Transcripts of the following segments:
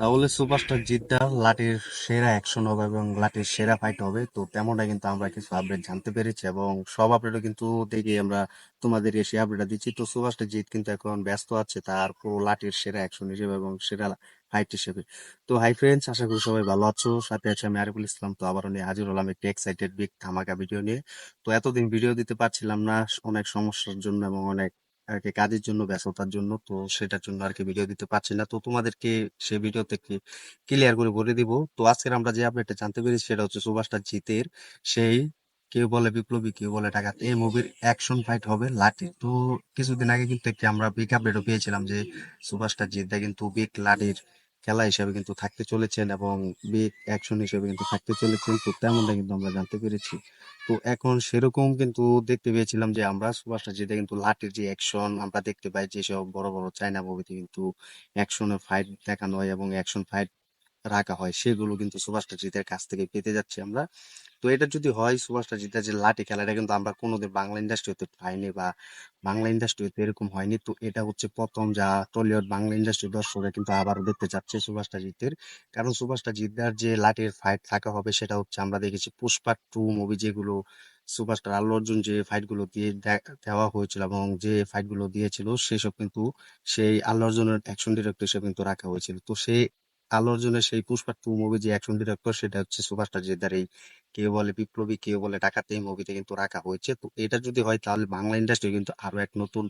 তাহলে সুপারস্টার জিদ্দা লাটির সেরা অ্যাকশন হবে এবং লাটির সেরা ফাইট হবে, তো তেমনটা কিন্তু আমরা কিছু আপডেট জানতে পেরেছি এবং সব আপডেটও কিন্তু দেখি আমরা তোমাদের এসে আপডেটটা দিচ্ছি। তো সুপারস্টার জিত কিন্তু এখন ব্যস্ত আছে তার পুরো লাটির সেরা অ্যাকশন হিসেবে এবং সেরা ফাইট হিসেবে। তো হাই ফ্রেন্ডস, আশা করি সবাই ভালো আছো, সাথে আছে আমি আরিফুল ইসলাম। তো আবারও নিয়ে হাজির হলাম একটি এক্সাইটেড বিগ ধামাকা ভিডিও নিয়ে। তো এতদিন ভিডিও দিতে পারছিলাম না অনেক সমস্যার জন্য এবং অনেক আর কি কাজের জন্য, ব্যস্ততার জন্য, তো সেটার জন্য আর কি ভিডিও দিতে পারছি না। তো তোমাদেরকে সে ভিডিওতে ক্লিয়ার করে বলে দিব। তো আজকের আমরা যে আপডেটটা জানতে পেরেছি সেটা হচ্ছে সুভাষটা জিতের সেই কেউ বলে বিপ্লবী কেউ বলে ডাকাত এই মুভির অ্যাকশন ফাইট হবে লাঠি। তো কিছুদিন আগে কিন্তু একটি আমরা বিগ আপডেটও পেয়েছিলাম যে সুভাষটা জিতদা কিন্তু বিগ লাঠির খেলা হিসেবে কিন্তু থাকতে চলেছেন এবং বিগ অ্যাকশন হিসেবে কিন্তু থাকতে চলেছেন। তো তেমনটা কিন্তু আমরা জানতে পেরেছি। তো এখন সেরকম কিন্তু দেখতে পেয়েছিলাম যে আমরা সুভাষটা জিতে কিন্তু লাঠির যে অ্যাকশন আমরা দেখতে পাই, যেসব বড় বড় চায়না মুভিতে কিন্তু অ্যাকশনের ফাইট দেখানো হয় এবং অ্যাকশন ফাইট রাখা হয়, সেগুলো কিন্তু সুভাষটা জিতের কাছ থেকে পেতে যাচ্ছি আমরা। তো এটা যদি হয় সুভাষটা জিতের যে লাঠি খেলাটা কিন্তু আমরা কোনোদিন বাংলা ইন্ডাস্ট্রিতে পাইনি বা বাংলা ইন্ডাস্ট্রিতে এরকম হয়নি। তো এটা হচ্ছে প্রথম যা টলিউড বাংলা ইন্ডাস্ট্রির দর্শকরা কিন্তু আবারও দেখতে চাচ্ছে সুভাষটা জিতের। কারণ সুভাষটা জিতার যে লাঠির ফাইট থাকা হবে সেটা হচ্ছে আমরা দেখেছি পুষ্পা 2 মুভি, যেগুলো সুপারস্টার আল্লু অর্জুন যে ফাইট গুলো দিয়ে দেওয়া হয়েছিল এবং যে ফাইট গুলো দিয়েছিল সেসব কিন্তু সেই আল্লু অর্জুনের অ্যাকশন ডিরেক্টর হিসেবে কিন্তু রাখা হয়েছিল। তো সেই আল্লু অর্জুনের সেই পুষ্পা 2 মুভি যে অ্যাকশন ডিরেক্টর সেটা হচ্ছে সুভাষটা জেদার এই কেউ বলে বিপ্লবী কেউ বলে ডাকাত এই মুভিতে কিন্তু রাখা হয়েছে। তো এটা যদি হয় তাহলে বাংলা ইন্ডাস্ট্রি কিন্তু আরো এক নতুন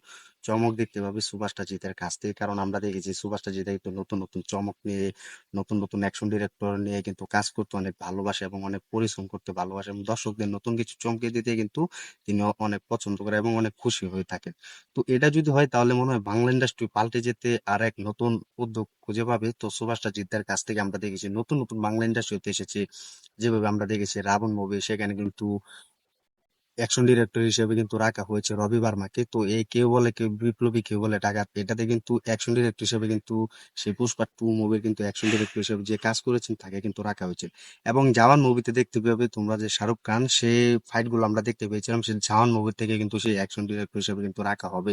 চমক দেখতে পাবে সুভাষটা জিতের কাছ থেকে। কারণ আমরা দেখেছি সুভাষটা জিতে কিন্তু নতুন নতুন চমক নিয়ে, নতুন নতুন অ্যাকশন ডিরেক্টর নিয়ে কিন্তু কাজ করতে অনেক ভালোবাসে এবং অনেক পরিশ্রম করতে ভালোবাসে এবং দর্শকদের নতুন কিছু চমকে দিতে কিন্তু তিনি অনেক পছন্দ করে এবং অনেক খুশি হয়ে থাকেন। তো এটা যদি হয় তাহলে মনে হয় বাংলা ইন্ডাস্ট্রি পাল্টে যেতে আর এক নতুন উদ্যোগ খুঁজে পাবে। তো সুভাষটা জিদ্দার কাছ থেকে আমরা দেখেছি নতুন নতুন বাংলা ইন্ডাস্ট্রিতে এসেছে, যেভাবে আমরা দেখেছি রাবণ মুভি, সেখানে কিন্তু অ্যাকশন ডিরেক্টর হিসেবে কিন্তু রাখা হয়েছে রবি ভার্মাকে। তো এই কেউ বলে কেউ বিপ্লবী কেউ বলে ডাকাত এটাতে কিন্তু অ্যাকশন ডিরেক্টর হিসেবে কিন্তু সেই পুষ্পা 2 মুভির কিন্তু অ্যাকশন ডিরেক্টর হিসেবে যে কাজ করেছেন তাকে কিন্তু রাখা হয়েছে। এবং জওয়ান মুভিতে দেখতে পাবে তোমরা যে শাহরুখ খান সে ফাইট গুলো আমরা দেখতে পেয়েছিলাম, সেই জওয়ান মুভি থেকে কিন্তু সেই অ্যাকশন ডিরেক্টর হিসেবে কিন্তু রাখা হবে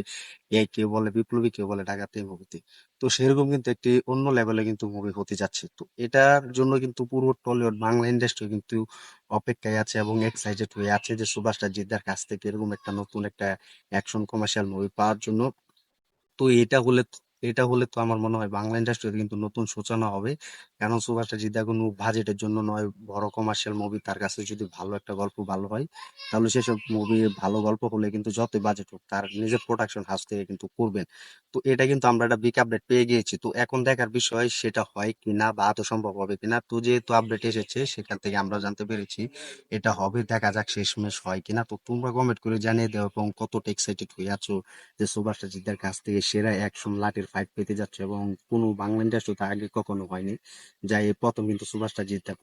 এই কেউ বলে বিপ্লবী কেউ বলে ডাকাত এই মুভিতে। তো সেরকম কিন্তু একটি অন্য লেভেলে কিন্তু মুভি হতে যাচ্ছে। তো এটার জন্য কিন্তু পুরো টলিউড বাংলা ইন্ডাস্ট্রি কিন্তু অপেক্ষায় আছে এবং এক্সাইটেড হয়ে আছে যে সুভাষটা জিদ্দার কাছ থেকে এরকম একটা নতুন একটা অ্যাকশন কমার্শিয়াল মুভি পাওয়ার জন্য। তো এটা হলে তো আমার মনে হয় বাংলা ইন্ডাস্ট্রিতে কিন্তু নতুন সূচনা হবে। কারণ সুভাষটা জিদ্দা কোনো বাজেটের জন্য নয়, বড় কমার্শিয়াল মুভি তার কাছে যদি ভালো একটা গল্প ভালো হয় তাহলে সেসব মুভি ভালো গল্প হলে কিন্তু যত বাজেট হোক তার নিজের প্রোডাকশন হাউস থেকে কিন্তু করবেন। তো এটা কিন্তু আমরা একটা বিগ আপডেট পেয়ে গিয়েছি। তো এখন দেখার বিষয় সেটা হয় কিনা বা আদৌ সম্ভব হবে কিনা। তো যেহেতু আপডেট এসেছে সেখান থেকে আমরা জানতে পেরেছি এটা হবে, দেখা যাক শেষমেশ হয় কিনা। তো তোমরা কমেন্ট করে জানিয়ে দাও এবং কতটা এক্সাইটেড হয়ে আছো যে সুভাষ রাজীদের কাছ থেকে সেরা অ্যাকশন লাঠির ফাইট পেতে যাচ্ছে এবং কোনো বাংলা ইন্ডাস্ট্রিতে আগে কখনো হয়নি। যাই এই প্রথম কিন্তু সুভাষ রাজীদা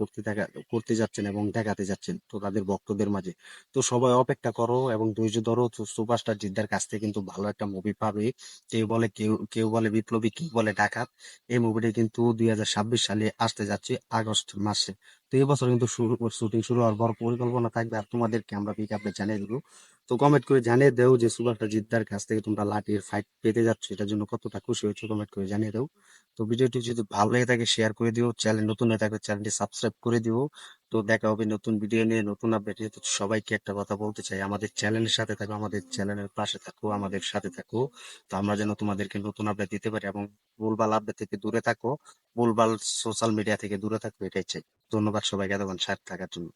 করতে যাচ্ছেন এবং দেখাতে যাচ্ছেন তো তাদের ভক্তদের মাঝে। তো সবাই অপেক্ষা করো এবং ধৈর্য ধরো, তো সুভাষ রাজীদার কাছ থেকে কিন্তু ভালো একটা মুভি পাবে। কেউ কেউ বলে বিপ্লবী কেউ বলে ডাকাত এই মুভিটি কিন্তু 2026 সালে আসতে যাচ্ছে আগস্ট মাসে। তো এই বছর কিন্তু শুটিং শুরু হওয়ার বড় পরিকল্পনা থাকবে আর তোমাদেরকে আমরা পিক আপে জানিয়ে দেবো। তো কমেন্ট করে জানিয়ে দাও যে সুভাষ জিদ্দার কাছ থেকে তোমরা লাঠির ফাইট পেতে যাচ্ছ, এটার জন্য কতটা খুশি হয়েছো কমেন্ট করে জানিয়ে দাও। তো ভিডিওটি যদি ভালো লেগে থাকে শেয়ার করে দিও, চ্যানেল নতুন হয়ে থাকলে চ্যানেলটি সাবস্ক্রাইব করে দিও। তো দেখা হবে নতুন ভিডিও নিয়ে, নতুন আপডেট নিয়ে। তো সবাইকে একটা কথা বলতে চাই, আমাদের চ্যানেলের সাথে থাকো, আমাদের চ্যানেলের পাশে থাকো, আমাদের সাথে থাকো। তো আমরা যেন তোমাদেরকে নতুন আপডেট দিতে পারি এবং ভুলভাল আপডেট থেকে দূরে থাকো, ভুলভাল সোশ্যাল মিডিয়া থেকে দূরে থাকো, এটাই চাই। ধন্যবাদ সবাইকে এতক্ষণ সাথে থাকার জন্য।